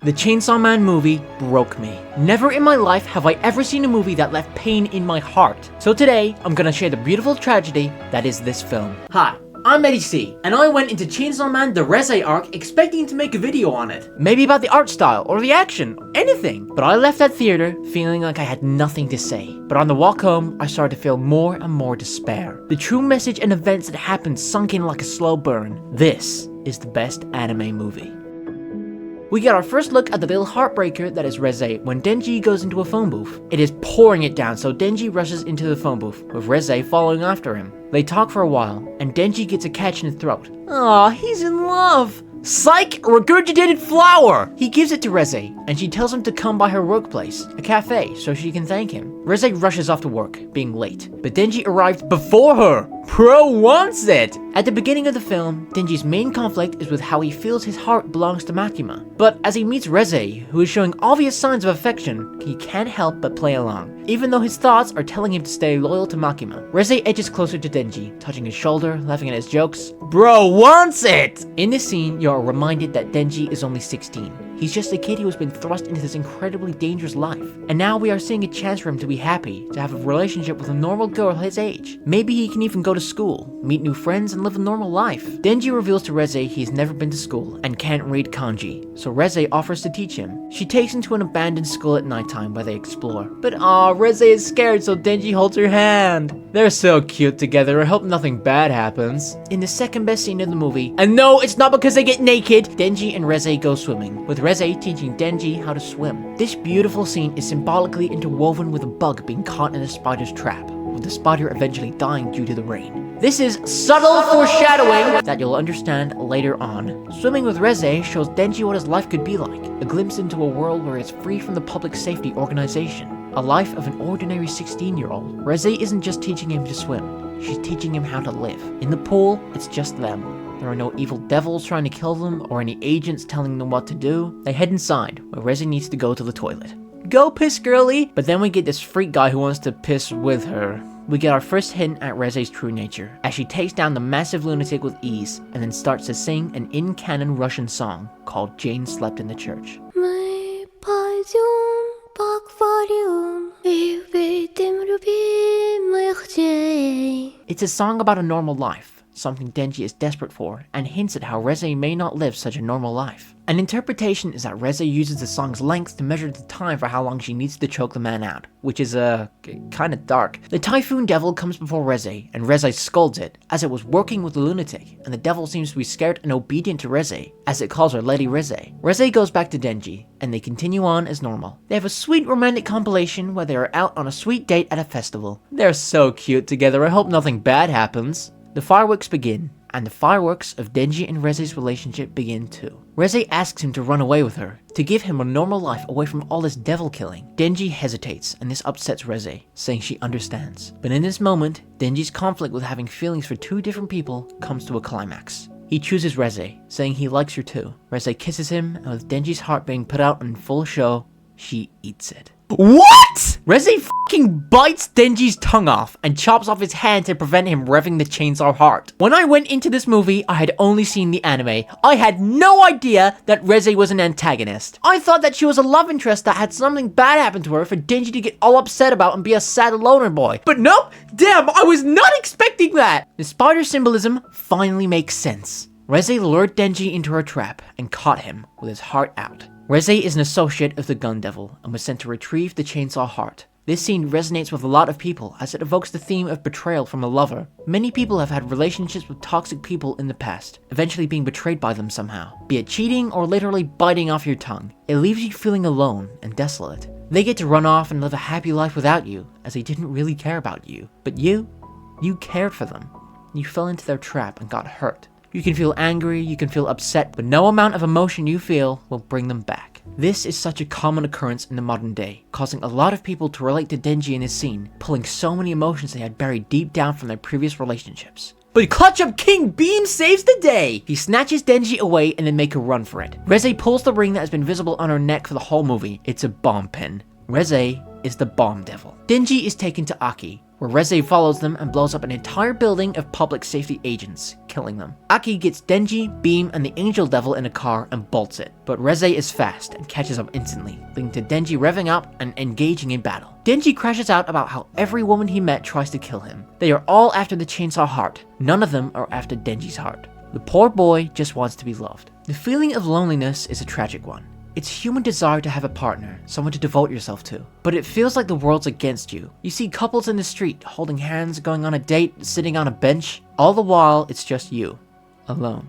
The Chainsaw Man movie broke me. Never in my life have I ever seen a movie that left pain in my heart. So today, I'm gonna share the beautiful tragedy that is this film. Hi, I'm Eddie C, and I went into Chainsaw Man the Reze Arc expecting to make a video on it. Maybe about the art style, or the action, or anything. But I left that theater feeling like I had nothing to say. But on the walk home, I started to feel more and more despair. The true message and events that happened sunk in like a slow burn. This is the best anime movie. We get our first look at the little heartbreaker that is Reze when Denji goes into a phone booth. It is pouring it down, so Denji rushes into the phone booth, with Reze following after him. They talk for a while, and Denji gets a catch in his throat. Aw, he's in love! Psych! Regurgitated flower! He gives it to Reze, and she tells him to come by her workplace, a cafe, so she can thank him. Reze rushes off to work, being late, but Denji arrives before her! Pro wants it! At the beginning of the film, Denji's main conflict is with how he feels his heart belongs to Makima. But as he meets Reze, who is showing obvious signs of affection, he can't help but play along, even though his thoughts are telling him to stay loyal to Makima. Reze edges closer to Denji, touching his shoulder, laughing at his jokes. Bro wants it! In this scene, you are reminded that Denji is only 16. He's just a kid who has been thrust into this incredibly dangerous life. And now we are seeing a chance for him to be happy, to have a relationship with a normal girl his age. Maybe he can even go to school, meet new friends, and live a normal life. Denji reveals to Reze he's never been to school and can't read kanji, so Reze offers to teach him. She takes him to an abandoned school at nighttime where they explore. But Reze is scared, so Denji holds her hand. They're so cute together, I hope nothing bad happens. In the second best scene of the movie, and no, it's not because they get naked, Denji and Reze go swimming, with Reze teaching Denji how to swim. This beautiful scene is symbolically interwoven with a bug being caught in a spider's trap, with the spider eventually dying due to the rain. This is subtle foreshadowing that you'll understand later on. Swimming with Reze shows Denji what his life could be like, a glimpse into a world where it's free from the public safety organization. A life of an ordinary 16-year-old. Reze isn't just teaching him to swim, she's teaching him how to live. In the pool, it's just them. There are no evil devils trying to kill them, or any agents telling them what to do. They head inside, where Reze needs to go to the toilet. Go piss, girly! But then we get this freak guy who wants to piss with her. We get our first hint at Reze's true nature, as she takes down the massive lunatic with ease, and then starts to sing an in-canon Russian song called Jane Slept in the Church. It's a song about a normal life, something Denji is desperate for, and hints at how Reze may not live such a normal life. An interpretation is that Reze uses the song's length to measure the time for how long she needs to choke the man out, which is kinda dark. The Typhoon Devil comes before Reze, and Reze scolds it, as it was working with the lunatic, and the devil seems to be scared and obedient to Reze, as it calls her Lady Reze. Reze goes back to Denji, and they continue on as normal. They have a sweet romantic compilation where they are out on a sweet date at a festival. They're so cute together, I hope nothing bad happens. The fireworks begin, and the fireworks of Denji and Reze's relationship begin too. Reze asks him to run away with her, to give him a normal life away from all this devil killing. Denji hesitates, and this upsets Reze, saying she understands. But in this moment, Denji's conflict with having feelings for two different people comes to a climax. He chooses Reze, saying he likes her too. Reze kisses him, and with Denji's heart being put out in full show, she eats it. What?! Reze fucking bites Denji's tongue off and chops off his hand to prevent him revving the chainsaw heart. When I went into this movie, I had only seen the anime. I had no idea that Reze was an antagonist. I thought that she was a love interest that had something bad happen to her for Denji to get all upset about and be a sad loner boy. But nope! Damn, I was not expecting that! The spider symbolism finally makes sense. Reze lured Denji into her trap and caught him with his heart out. Reze is an associate of the Gun Devil and was sent to retrieve the chainsaw heart. This scene resonates with a lot of people as it evokes the theme of betrayal from a lover. Many people have had relationships with toxic people in the past, eventually being betrayed by them somehow, be it cheating or literally biting off your tongue. It leaves you feeling alone and desolate. They get to run off and live a happy life without you, as they didn't really care about you. But you cared for them. You fell into their trap and got hurt. You can feel angry, you can feel upset, but no amount of emotion you feel will bring them back. This is such a common occurrence in the modern day, causing a lot of people to relate to Denji in this scene, pulling so many emotions they had buried deep down from their previous relationships. But Clutch Up King Beam saves the day! He snatches Denji away and then make a run for it. Reze pulls the ring that has been visible on her neck for the whole movie. It's a bomb pin. Reze is the bomb devil. Denji is taken to Aki, where Reze follows them and blows up an entire building of public safety agents, killing them. Aki gets Denji, Beam, and the Angel Devil in a car and bolts it, but Reze is fast and catches up instantly, leading to Denji revving up and engaging in battle. Denji crashes out about how every woman he met tries to kill him. They are all after the chainsaw heart. None of them are after Denji's heart. The poor boy just wants to be loved. The feeling of loneliness is a tragic one. It's human desire to have a partner, someone to devote yourself to. But it feels like the world's against you. You see couples in the street, holding hands, going on a date, sitting on a bench. All the while, it's just you, alone.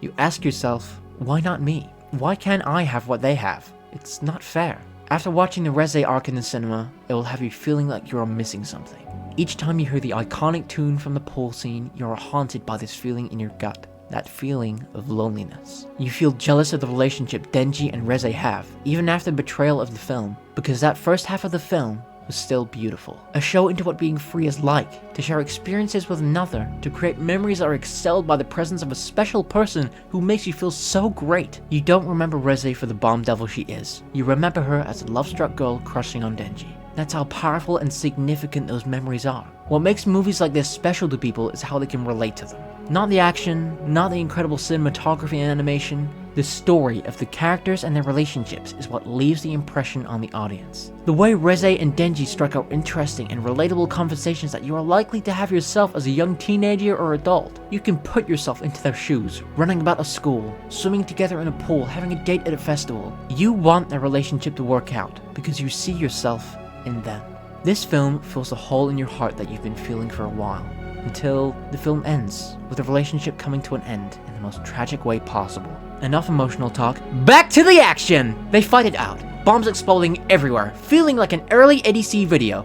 You ask yourself, why not me? Why can't I have what they have? It's not fair. After watching the Reze arc in the cinema, it will have you feeling like you're missing something. Each time you hear the iconic tune from the pool scene, you're haunted by this feeling in your gut. That feeling of loneliness. You feel jealous of the relationship Denji and Reze have, even after the betrayal of the film, because that first half of the film was still beautiful. A show into what being free is like, to share experiences with another, to create memories that are excelled by the presence of a special person who makes you feel so great. You don't remember Reze for the bomb devil she is. You remember her as a love-struck girl crushing on Denji. That's how powerful and significant those memories are. What makes movies like this special to people is how they can relate to them. Not the action, not the incredible cinematography and animation. The story of the characters and their relationships is what leaves the impression on the audience. The way Reze and Denji strike out interesting and relatable conversations that you are likely to have yourself as a young teenager or adult. You can put yourself into their shoes, running about a school, swimming together in a pool, having a date at a festival. You want their relationship to work out because you see yourself in them. This film fills a hole in your heart that you've been feeling for a while, until the film ends, with the relationship coming to an end in the most tragic way possible. Enough emotional talk, back to the action! They fight it out, bombs exploding everywhere, feeling like an early EDC video.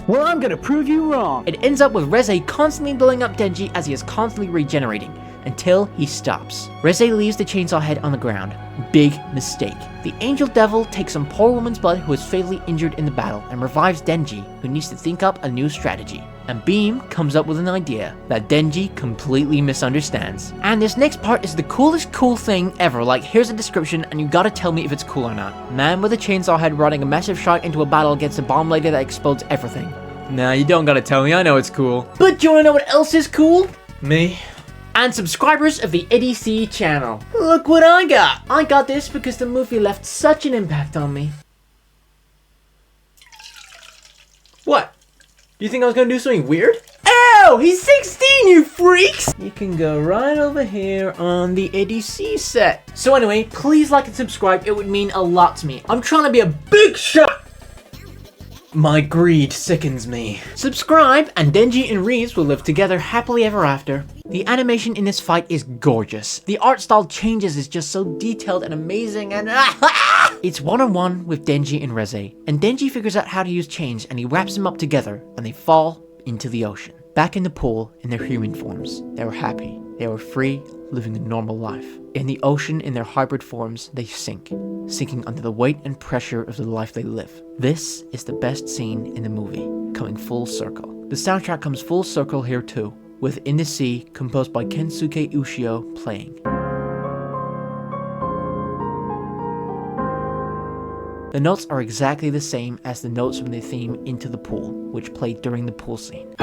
Well, I'm gonna prove you wrong! It ends up with Reze constantly blowing up Denji as he is constantly regenerating, until he stops. Reze leaves the chainsaw head on the ground. Big mistake. The Angel Devil takes some poor woman's blood who is fatally injured in the battle and revives Denji, who needs to think up a new strategy. And Beam comes up with an idea that Denji completely misunderstands. And this next part is the coolest cool thing ever. Like, here's a description and you gotta tell me if it's cool or not. Man with a chainsaw head running a massive shot into a battle against a bomb laser that explodes everything. Nah, you don't gotta tell me, I know it's cool. But do you wanna know what else is cool? Me. And subscribers of the EDC channel. Look what I got! I got this because the movie left such an impact on me. What? Do you think I was gonna do something weird? Ow! He's 16, you freaks! You can go right over here on the EDC set. So anyway, please like and subscribe. It would mean a lot to me. I'm trying to be a big shot! My greed sickens me. Subscribe, and Denji and Reze will live together happily ever after. The animation in this fight is gorgeous. The art style changes is just so detailed and amazing and It's one-on-one with Denji and Reze, and Denji figures out how to use chains and he wraps them up together and they fall into the ocean. Back in the pool, in their human forms, they were happy. They were free, living a normal life. In the ocean, in their hybrid forms, they sink, sinking under the weight and pressure of the life they live. This is the best scene in the movie, coming full circle. The soundtrack comes full circle here too, with In the Sea, composed by Kensuke Ushio, playing. The notes are exactly the same as the notes from the theme Into the Pool, which played during the pool scene.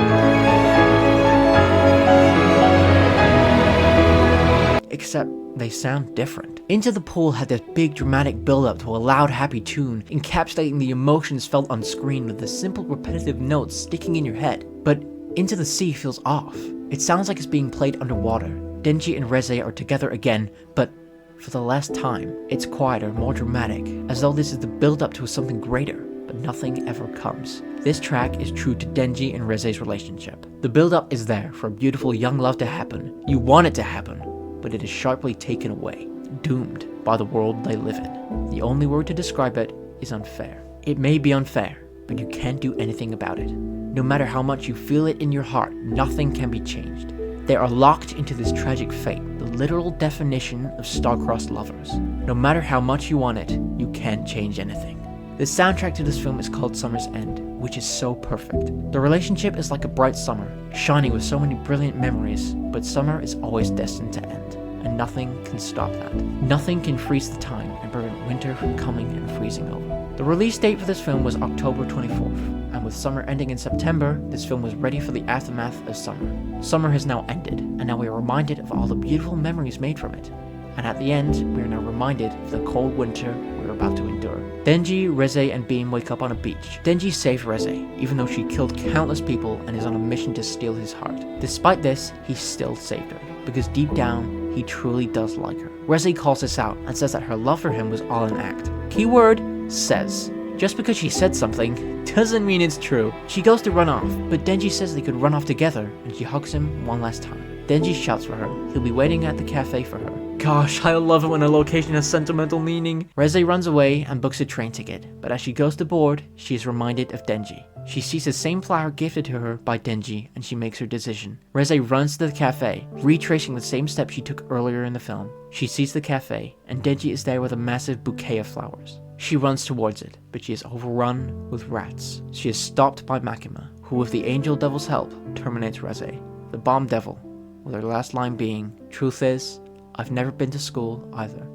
Except they sound different. Into the Pool had this big dramatic build-up to a loud happy tune, encapsulating the emotions felt on screen with the simple repetitive notes sticking in your head. But Into the Sea feels off. It sounds like it's being played underwater. Denji and Reze are together again, but for the last time. It's quieter, more dramatic, as though this is the build-up to something greater, but nothing ever comes. This track is true to Denji and Reze's relationship. The build-up is there for a beautiful young love to happen. You want it to happen, but it is sharply taken away, doomed by the world they live in. The only word to describe it is unfair. It may be unfair, but you can't do anything about it. No matter how much you feel it in your heart, nothing can be changed. They are locked into this tragic fate, the literal definition of star-crossed lovers. No matter how much you want it, you can't change anything. The soundtrack to this film is called Summer's End, which is so perfect. The relationship is like a bright summer, shining with so many brilliant memories, but summer is always destined to end. and nothing can stop that. Nothing can freeze the time and prevent winter from coming and freezing over. The release date for this film was October 24th, and with summer ending in September, this film was ready for the aftermath of summer. Summer has now ended, and now we are reminded of all the beautiful memories made from it. And at the end, we are now reminded of the cold winter we're about to endure. Denji, Reze, and Beam wake up on a beach. Denji saved Reze, even though she killed countless people and is on a mission to steal his heart. Despite this, he still saved her, because deep down, he truly does like her. Reze calls this out and says that her love for him was all an act. Keyword, says. Just because she said something doesn't mean it's true. She goes to run off, but Denji says they could run off together, and she hugs him one last time. Denji shouts for her. He'll be waiting at the cafe for her. Gosh, I love it when a location has sentimental meaning. Reze runs away and books a train ticket, but as she goes to board, she is reminded of Denji. She sees the same flower gifted to her by Denji, and she makes her decision. Reze runs to the cafe, retracing the same steps she took earlier in the film. She sees the cafe, and Denji is there with a massive bouquet of flowers. She runs towards it, but she is overrun with rats. She is stopped by Makima, who with the Angel Devil's help, terminates Reze, the Bomb Devil, with her last line being, "Truth is, I've never been to school either."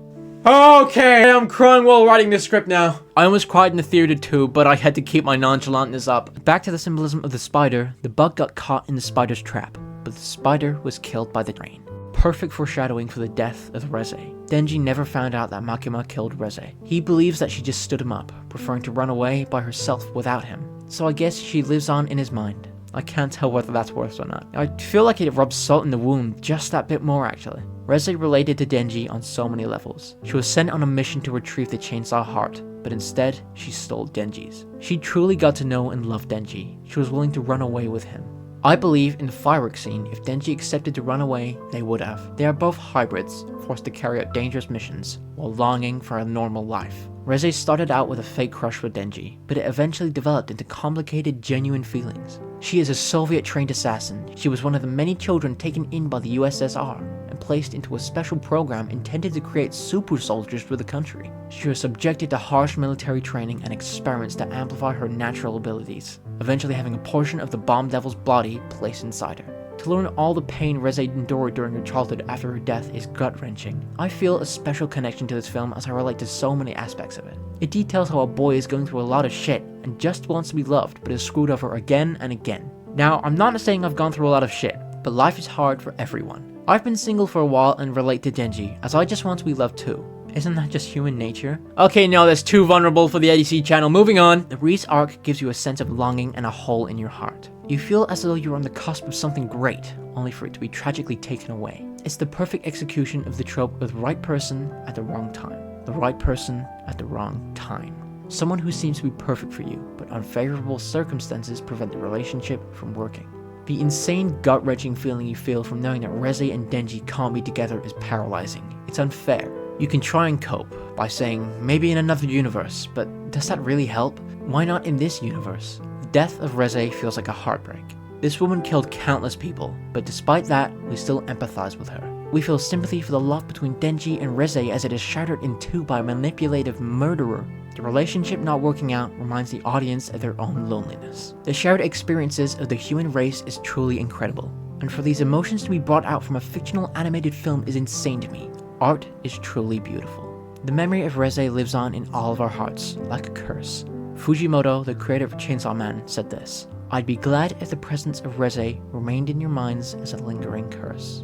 Okay, I'm crying while writing this script now. I almost cried in the theater too, but I had to keep my nonchalantness up. Back to the symbolism of the spider, the bug got caught in the spider's trap, but the spider was killed by the train. Perfect foreshadowing for the death of Reze. Denji never found out that Makima killed Reze. He believes that she just stood him up, preferring to run away by herself without him. So I guess she lives on in his mind. I can't tell whether that's worse or not. I feel like it rubs salt in the wound just that bit more actually. Reze related to Denji on so many levels. She was sent on a mission to retrieve the chainsaw heart, but instead, she stole Denji's. She truly got to know and love Denji. She was willing to run away with him. I believe in the fireworks scene, if Denji accepted to run away, they would have. They are both hybrids, forced to carry out dangerous missions, while longing for a normal life. Reze started out with a fake crush for Denji, but it eventually developed into complicated, genuine feelings. She is a Soviet-trained assassin. She was one of the many children taken in by the USSR and placed into a special program intended to create super soldiers for the country. She was subjected to harsh military training and experiments to amplify her natural abilities, eventually having a portion of the Bomb Devil's body placed inside her. To learn all the pain Reze endured during her childhood after her death is gut-wrenching. I feel a special connection to this film as I relate to so many aspects of it. It details how a boy is going through a lot of shit and just wants to be loved but is screwed over again and again. Now, I'm not saying I've gone through a lot of shit, but life is hard for everyone. I've been single for a while and relate to Denji, as I just want to be loved too. Isn't that just human nature? Okay, no, that's too vulnerable for the EDC channel. Moving on. The Reze arc gives you a sense of longing and a hole in your heart. You feel as though you're on the cusp of something great, only for it to be tragically taken away. It's the perfect execution of the trope of the right person at the wrong time. The right person at the wrong time. Someone who seems to be perfect for you, but unfavorable circumstances prevent the relationship from working. The insane gut-wrenching feeling you feel from knowing that Reze and Denji can't be together is paralyzing. It's unfair. You can try and cope by saying, maybe in another universe, but does that really help? Why not in this universe? The death of Reze feels like a heartbreak. This woman killed countless people, but despite that, we still empathize with her. We feel sympathy for the love between Denji and Reze as it is shattered in two by a manipulative murderer. The relationship not working out reminds the audience of their own loneliness. The shared experiences of the human race is truly incredible, and for these emotions to be brought out from a fictional animated film is insane to me. Art is truly beautiful. The memory of Reze lives on in all of our hearts, like a curse. Fujimoto, the creator of Chainsaw Man, said this: "I'd be glad if the presence of Reze remained in your minds as a lingering curse."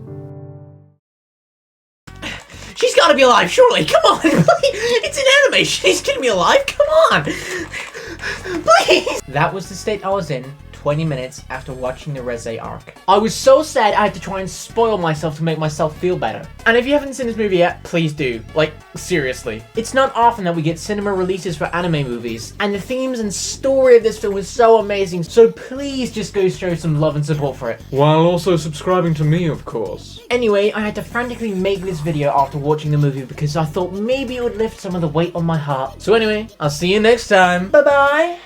She's gotta be alive, surely! Come on! It's an anime! She's gonna be alive! Come on! Please! That was the state I was in 20 minutes after watching the Reze arc. I was so sad I had to try and spoil myself to make myself feel better. And if you haven't seen this movie yet, please do. Like, seriously. It's not often that we get cinema releases for anime movies, and the themes and story of this film was so amazing, so please just go show some love and support for it. While also subscribing to me, of course. Anyway, I had to frantically make this video after watching the movie because I thought maybe it would lift some of the weight on my heart. So anyway, I'll see you next time. Bye-bye.